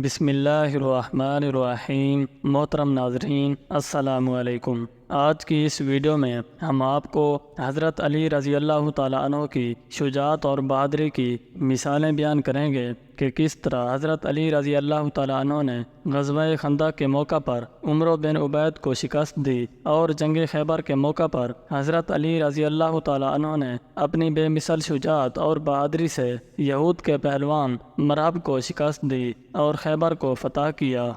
بسم اللہ الرحمن الرحیم۔ محترم ناظرین، السلام علیکم۔ آج کی اس ویڈیو میں ہم آپ کو حضرت علی رضی اللہ تعالیٰ عنہ کی شجاعت اور بہادری کی مثالیں بیان کریں گے کہ کس طرح حضرت علی رضی اللہ تعالیٰ عنہ نے غزوہ خندق کے موقع پر عمرو بن عبید کو شکست دی اور جنگ خیبر کے موقع پر حضرت علی رضی اللہ تعالیٰ عنہ نے اپنی بے مثل شجاعت اور بہادری سے یہود کے پہلوان مرہب کو شکست دی اور خیبر کو فتح کیا۔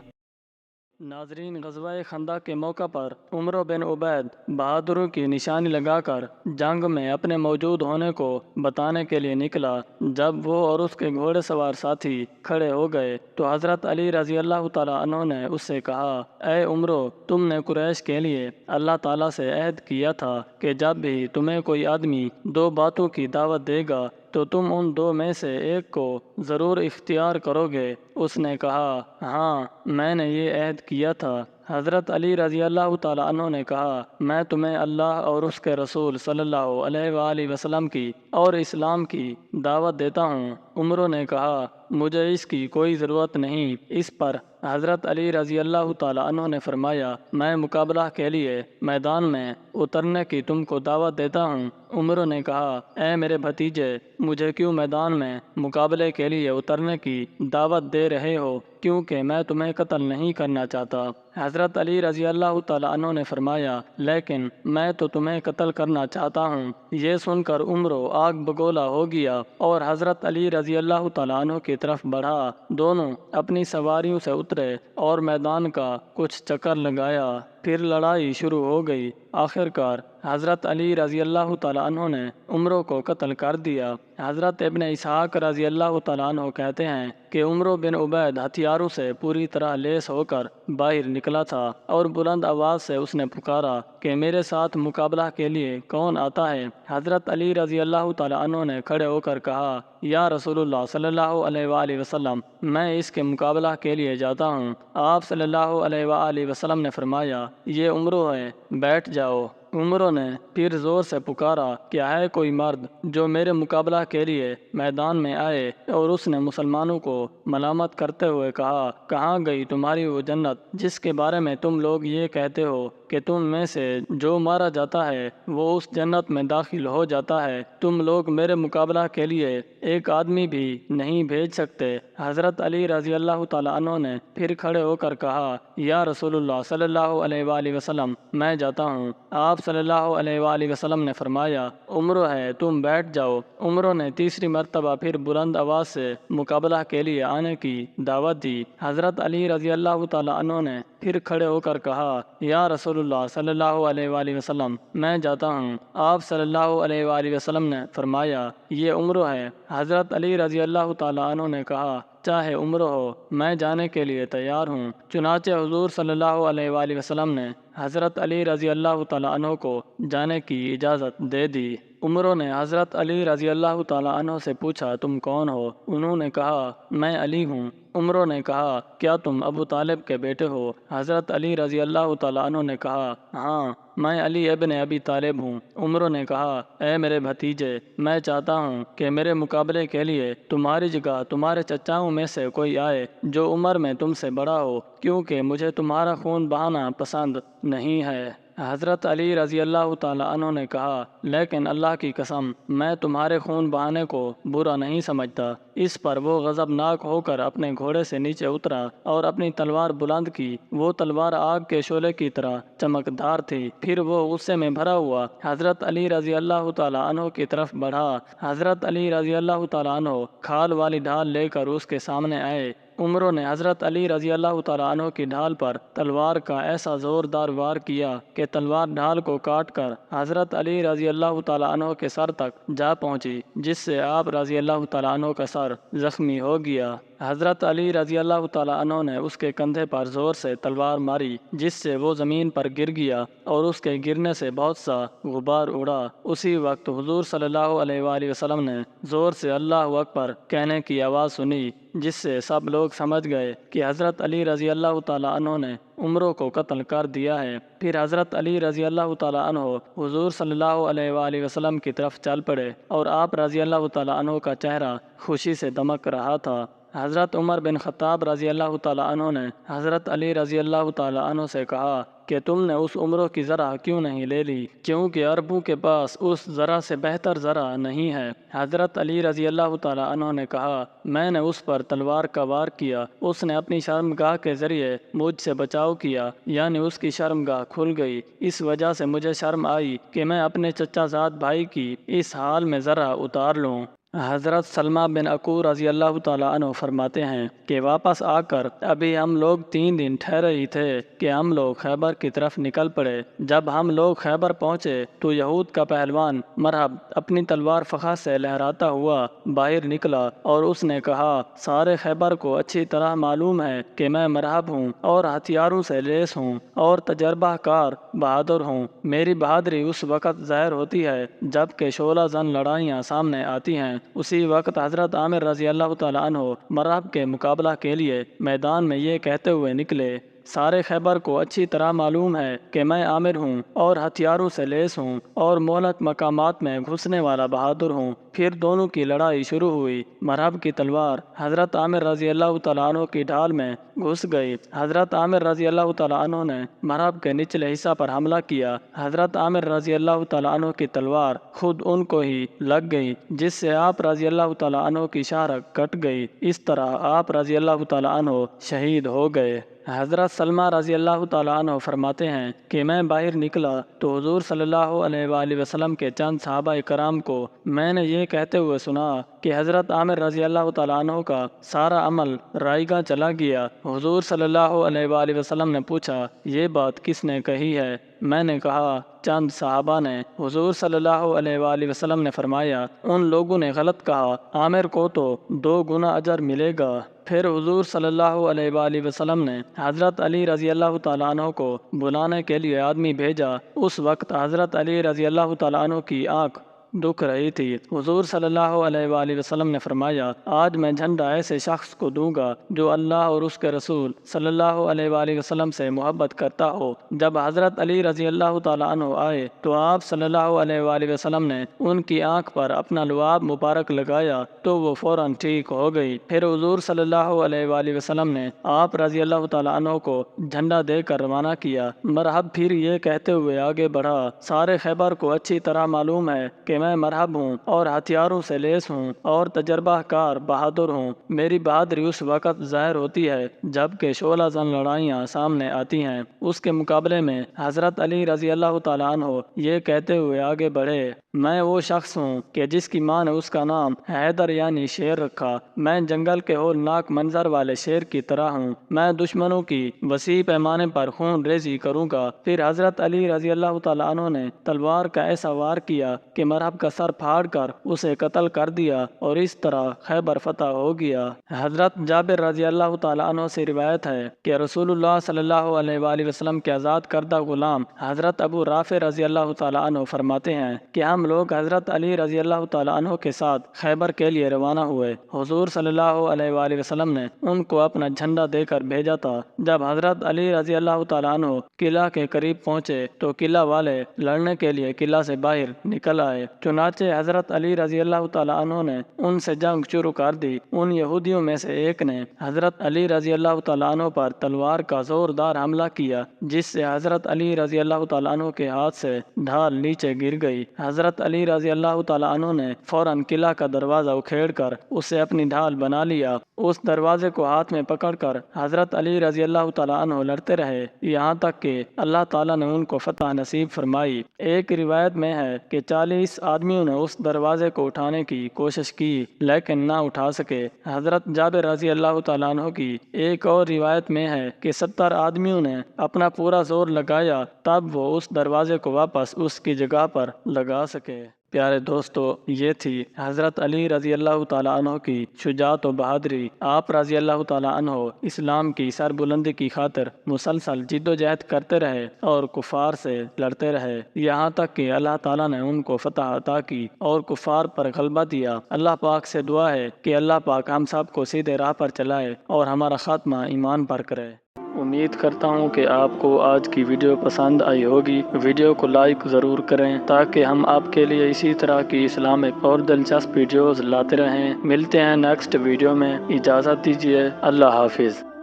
ناظرین، غزوہ خندق کے موقع پر عمرو بن عبید بہادروں کی نشانی لگا کر جنگ میں اپنے موجود ہونے کو بتانے کے لیے نکلا۔ جب وہ اور اس کے گھوڑے سوار ساتھی کھڑے ہو گئے تو حضرت علی رضی اللہ تعالیٰ عنہ نے اس سے کہا، اے عمرو، تم نے قریش کے لیے اللہ تعالیٰ سے عہد کیا تھا کہ جب بھی تمہیں کوئی آدمی دو باتوں کی دعوت دے گا تو تم ان دو میں سے ایک کو ضرور اختیار کرو گے۔ اس نے کہا، ہاں، میں نے یہ عہد کیا تھا۔ حضرت علی رضی اللہ تعالیٰ عنہ نے کہا، میں تمہیں اللہ اور اس کے رسول صلی اللہ علیہ وآلہ وسلم کی اور اسلام کی دعوت دیتا ہوں۔ عمرو نے کہا، مجھے اس کی کوئی ضرورت نہیں۔ اس پر حضرت علی رضی اللہ تعالیٰ عنہ نے فرمایا، میں مقابلہ کے لیے میدان میں اترنے کی تم کو دعوت دیتا ہوں۔ عمرو نے کہا، اے میرے بھتیجے، مجھے کیوں میدان میں مقابلے کے لیے اترنے کی دعوت دے رہے ہو؟ کیونکہ میں تمہیں قتل نہیں کرنا چاہتا۔ حضرت علی رضی اللہ تعالیٰ عنہ نے فرمایا، لیکن میں تو تمہیں قتل کرنا چاہتا ہوں۔ یہ سن کر عمرو آگ بگولا ہو گیا اور حضرت علی رضی اللہ تعالیٰ عنہ کی طرف بڑھا۔ دونوں اپنی سواریوں سے اترے اور میدان کا کچھ چکر لگایا، پھر لڑائی شروع ہو گئی۔ آخرکار حضرت علی رضی اللہ تعالیٰ عنہ نے عمرو کو قتل کر دیا۔ حضرت ابن اسحاق رضی اللہ تعالیٰ عنہ کہتے ہیں کہ عمرو بن عبید ہتھیاروں سے پوری طرح لیس ہو کر باہر نکلا تھا اور بلند آواز سے اس نے پکارا کہ میرے ساتھ مقابلہ کے لیے کون آتا ہے؟ حضرت علی رضی اللہ تعالیٰ عنہ نے کھڑے ہو کر کہا، یا رسول اللہ صلی اللہ علیہ وآلہ وسلم، میں اس کے مقابلہ کے لیے جاتا ہوں۔ آپ صلی اللہ علیہ وآلہ وسلم نے فرمایا، یہ عمرو ہے، بیٹھ جاؤ۔ عمرو نے پھر زور سے پکارا، کیا ہے کوئی مرد جو میرے مقابلہ کے لیے میدان میں آئے؟ اور اس نے مسلمانوں کو ملامت کرتے ہوئے کہا، کہاں گئی تمہاری وہ جنت جس کے بارے میں تم لوگ یہ کہتے ہو کہ تم میں سے جو مارا جاتا ہے وہ اس جنت میں داخل ہو جاتا ہے؟ تم لوگ میرے مقابلہ کے لیے ایک آدمی بھی نہیں بھیج سکتے۔ حضرت علی رضی اللہ تعالیٰ عنہ نے پھر کھڑے ہو کر کہا، یا رسول اللہ صلی اللہ علیہ وآلہ وسلم، میں جاتا ہوں۔ آپ صلی اللہ علیہ وآلہ وسلم نے فرمایا، عمرو ہے، تم بیٹھ جاؤ۔ عمرو نے تیسری مرتبہ پھر بلند آواز سے مقابلہ کے لیے آنے کی دعوت دی۔ حضرت علی رضی اللہ تعالیٰ عنہ نے پھر کھڑے ہو کر کہا، یا رسول اللہ صلی اللہ علیہ وآلہ وسلم، میں جاتا ہوں۔ آپ صلی اللہ علیہ وآلہ وسلم نے فرمایا، یہ عمرو ہے۔ حضرت علی رضی اللہ تعالیٰ عنہ نے کہا، چاہے عمرو ہو، میں جانے کے لیے تیار ہوں۔ چنانچہ حضور صلی اللہ علیہ وآلہ وسلم نے حضرت علی رضی اللہ تعالیٰ عنہ کو جانے کی اجازت دے دی۔ عمرو نے حضرت علی رضی اللہ تعالیٰ عنہ سے پوچھا، تم کون ہو؟ انہوں نے کہا، میں علی ہوں۔ عمرو نے کہا، کیا تم ابو طالب کے بیٹے ہو؟ حضرت علی رضی اللہ تعالیٰ عنہ نے کہا، ہاں، میں علی ابن ابی طالب ہوں۔ عمرو نے کہا، اے میرے بھتیجے، میں چاہتا ہوں کہ میرے مقابلے کے لیے تمہاری جگہ تمہارے چچاؤں میں سے کوئی آئے جو عمر میں تم سے بڑا ہو، کیونکہ مجھے تمہارا خون بہانا پسند نہیں ہے۔ حضرت علی رضی اللہ تعالیٰ عنہ نے کہا، لیکن اللہ کی قسم، میں تمہارے خون بہانے کو برا نہیں سمجھتا۔ اس پر وہ غضبناک ہو کر اپنے گھوڑے سے نیچے اترا اور اپنی تلوار بلند کی۔ وہ تلوار آگ کے شعلے کی طرح چمکدار تھی۔ پھر وہ غصے میں بھرا ہوا حضرت علی رضی اللہ تعالیٰ عنہ کی طرف بڑھا۔ حضرت علی رضی اللہ تعالیٰ عنہ کھال والی ڈھال لے کر اس کے سامنے آئے۔ عمرو نے حضرت علی رضی اللہ تعالیٰ عنہ کی ڈھال پر تلوار کا ایسا زوردار وار کیا کہ تلوار ڈھال کو کاٹ کر حضرت علی رضی اللہ تعالیٰ عنہ کے سر تک جا پہنچی، جس سے آپ رضی اللہ تعالیٰ عنہ کا سر زخمی ہو گیا۔ حضرت علی رضی اللہ تعالیٰ عنہ نے اس کے کندھے پر زور سے تلوار ماری، جس سے وہ زمین پر گر گیا اور اس کے گرنے سے بہت سا غبار اڑا۔ اسی وقت حضور صلی اللہ علیہ وآلہ وسلم نے زور سے اللہ اکبر کہنے کی آواز سنی، جس سے سب لوگ سمجھ گئے کہ حضرت علی رضی اللہ تعالیٰ عنہ نے عمرو کو قتل کر دیا ہے۔ پھر حضرت علی رضی اللہ تعالیٰ عنہ حضور صلی اللہ علیہ وآلہ وسلم کی طرف چل پڑے اور آپ رضی اللہ تعالیٰ عنہ کا چہرہ خوشی سے دمک رہا تھا۔ حضرت عمر بن خطاب رضی اللہ تعالیٰ عنہ نے حضرت علی رضی اللہ تعالیٰ عنہ سے کہا کہ تم نے اس عمروں کی زرع کیوں نہیں لے لی، کیونکہ عربوں کے پاس اس زرع سے بہتر زرع نہیں ہے۔ حضرت علی رضی اللہ تعالیٰ عنہ نے کہا میں نے اس پر تلوار کا وار کیا، اس نے اپنی شرمگاہ کے ذریعے مجھ سے بچاؤ کیا، یعنی اس کی شرمگاہ کھل گئی، اس وجہ سے مجھے شرم آئی کہ میں اپنے چچا زاد بھائی کی اس حال میں زرع اتار لوں۔ حضرت سلمہ بن عقور رضی اللہ تعالیٰ عنہ فرماتے ہیں کہ واپس آ کر ابھی ہم لوگ 3 دن ٹھہرے ہی تھے کہ ہم لوگ خیبر کی طرف نکل پڑے۔ جب ہم لوگ خیبر پہنچے تو یہود کا پہلوان مرحب اپنی تلوار فخر سے لہراتا ہوا باہر نکلا اور اس نے کہا سارے خیبر کو اچھی طرح معلوم ہے کہ میں مرحب ہوں اور ہتھیاروں سے لیس ہوں اور تجربہ کار بہادر ہوں۔ میری بہادری اس وقت ظاہر ہوتی ہے جب کہ شعلہ زن لڑائیاں سامنے آتی ہیں۔ اسی وقت حضرت عامر رضی اللہ تعالیٰ عنہ مرحب کے مقابلہ کے لیے میدان میں یہ کہتے ہوئے نکلے سارے خیبر کو اچھی طرح معلوم ہے کہ میں عامر ہوں اور ہتھیاروں سے لیس ہوں اور مہلک مقامات میں گھسنے والا بہادر ہوں۔ پھر دونوں کی لڑائی شروع ہوئی۔ مرحب کی تلوار حضرت عامر رضی اللہ تعالیٰ عنہ کی ڈھال میں گھس گئی۔ حضرت عامر رضی اللہ تعالیٰ عنہ نے مرحب کے نچلے حصہ پر حملہ کیا۔ حضرت عامر رضی اللہ تعالیٰ عنہ کی تلوار خود ان کو ہی لگ گئی، جس سے آپ رضی اللہ تعالیٰ عنہ کی شاہرگ کٹ گئی۔ اس طرح آپ رضی اللہ تعالیٰ عنہ شہید ہو گئے۔ حضرت سلمہ رضی اللہ تعالیٰ عنہ فرماتے ہیں کہ میں باہر نکلا تو حضور صلی اللہ علیہ وآلہ وسلم کے چند صحابہ کرام کو میں نے یہ کہتے ہوئے سنا کہ حضرت عامر رضی اللہ تعالیٰ عنہ کا سارا عمل رائیگاں چلا گیا۔ حضور صلی اللہ علیہ وآلہ وسلم نے پوچھا یہ بات کس نے کہی ہے؟ میں نے کہا چند صحابہ نے۔ حضور صلی اللہ علیہ وآلہ وسلم نے فرمایا ان لوگوں نے غلط کہا، عامر کو تو 2 گنا اجر ملے گا۔ پھر حضور صلی اللہ علیہ وآلہ وسلم نے حضرت علی رضی اللہ تعالیٰ عنہ کو بلانے کے لیے آدمی بھیجا۔ اس وقت حضرت علی رضی اللہ تعالیٰ عنہ کی آنکھ دکھ رہی تھی۔ حضور صلی اللہ علیہ وآلہ وسلم نے فرمایا آج میں جھنڈا ایسے شخص کو دوں گا جو اللہ اور اس کے رسول صلی اللہ علیہ وآلہ وسلم سے محبت کرتا ہو۔ جب حضرت علی رضی اللہ تعالیٰ عنہ آئے تو آپ صلی اللہ علیہ وآلہ وسلم نے ان کی آنکھ پر اپنا لعاب مبارک لگایا تو وہ فوراً ٹھیک ہو گئی۔ پھر حضور صلی اللہ علیہ وآلہ وسلم نے آپ رضی اللہ تعالیٰ عنہ کو جھنڈا دے کر روانہ کیا۔ مرحب پھر یہ کہتے ہوئے آگے بڑھا سارے خیبر کو اچھی طرح معلوم ہے کہ میں مرحب ہوں اور ہتھیاروں سے لیس ہوں اور تجربہ کار بہادر ہوں۔ میری بہادری اس وقت ظاہر ہوتی ہے جب کہ شعلہ زن لڑائیاں سامنے آتی ہیں۔ اس کے مقابلے میں حضرت علی رضی اللہ تعالیٰ عنہ یہ کہتے ہوئے آگے بڑھے میں وہ شخص ہوں کہ جس کی ماں نے اس کا نام حیدر یعنی شیر رکھا۔ میں جنگل کے ہولناک منظر والے شیر کی طرح ہوں۔ میں دشمنوں کی وسیع پیمانے پر خون ریزی کروں گا۔ پھر حضرت علی رضی اللہ تعالیٰ عنہ نے تلوار کا ایسا وار کیا کہ مرحب کا سر پھاڑ کر اسے قتل کر دیا اور اس طرح خیبر فتح ہو گیا۔ حضرت جابر رضی اللہ تعالیٰ عنہ سے روایت ہے کہ رسول اللہ صلی اللہ علیہ وآلہ وسلم کے آزاد کردہ غلام حضرت ابو رافع رضی اللہ تعالیٰ عنہ فرماتے ہیں کہ ہم لوگ حضرت علی رضی اللہ تعالیٰ عنہ کے ساتھ خیبر کے لیے روانہ ہوئے۔ حضور صلی اللہ علیہ وآلہ وسلم نے ان کو اپنا جھنڈا دے کر بھیجا تھا۔ جب حضرت علی رضی اللہ تعالیٰ عنہ قلعہ کے قریب پہنچے تو قلعہ والے لڑنے کے لیے قلعہ سے باہر نکل آئے۔ چنانچہ حضرت علی رضی اللہ تعالیٰ عنہ نے ان سے جنگ شروع کر دی۔ ان یہودیوں میں سے ایک نے حضرت علی رضی اللہ تعالیٰ عنہ پر تلوار کا زوردار حملہ کیا جس سے حضرت علی رضی اللہ تعالیٰ عنہ کے ہاتھ سے ڈھال نیچے گر گئی۔ حضرت علی رضی اللہ تعالیٰ عنہ نے فوراً قلعہ کا دروازہ اکھیڑ کر اسے اپنی ڈھال بنا لیا۔ اس دروازے کو ہاتھ میں پکڑ کر حضرت علی رضی اللہ تعالیٰ عنہ لڑتے رہے یہاں تک کہ اللہ تعالیٰ نے ان کو فتح نصیب فرمائی۔ ایک روایت میں ہے کہ 40 آدمیوں نے اس دروازے کو اٹھانے کی کوشش کی لیکن نہ اٹھا سکے۔ حضرت جابر رضی اللہ تعالیٰ عنہ کی ایک اور روایت میں ہے کہ 70 آدمیوں نے اپنا پورا زور لگایا تب وہ اس دروازے کو واپس اس کی جگہ پر لگا سکے۔ پیارے دوستو، یہ تھی حضرت علی رضی اللہ تعالیٰ عنہ کی شجاعت و بہادری۔ آپ رضی اللہ تعالیٰ عنہ اسلام کی سربلندی کی خاطر مسلسل جد و جہد کرتے رہے اور کفار سے لڑتے رہے یہاں تک کہ اللہ تعالیٰ نے ان کو فتح عطا کی اور کفار پر غلبہ دیا۔ اللہ پاک سے دعا ہے کہ اللہ پاک ہم سب کو سیدھے راہ پر چلائے اور ہمارا خاتمہ ایمان پر کرے۔ امید کرتا ہوں کہ آپ کو آج کی ویڈیو پسند آئی ہوگی۔ ویڈیو کو لائک ضرور کریں تاکہ ہم آپ کے لیے اسی طرح کی اسلامک اور دلچسپ ویڈیوز لاتے رہیں۔ ملتے ہیں نیکسٹ ویڈیو میں، اجازت دیجیے، اللہ حافظ۔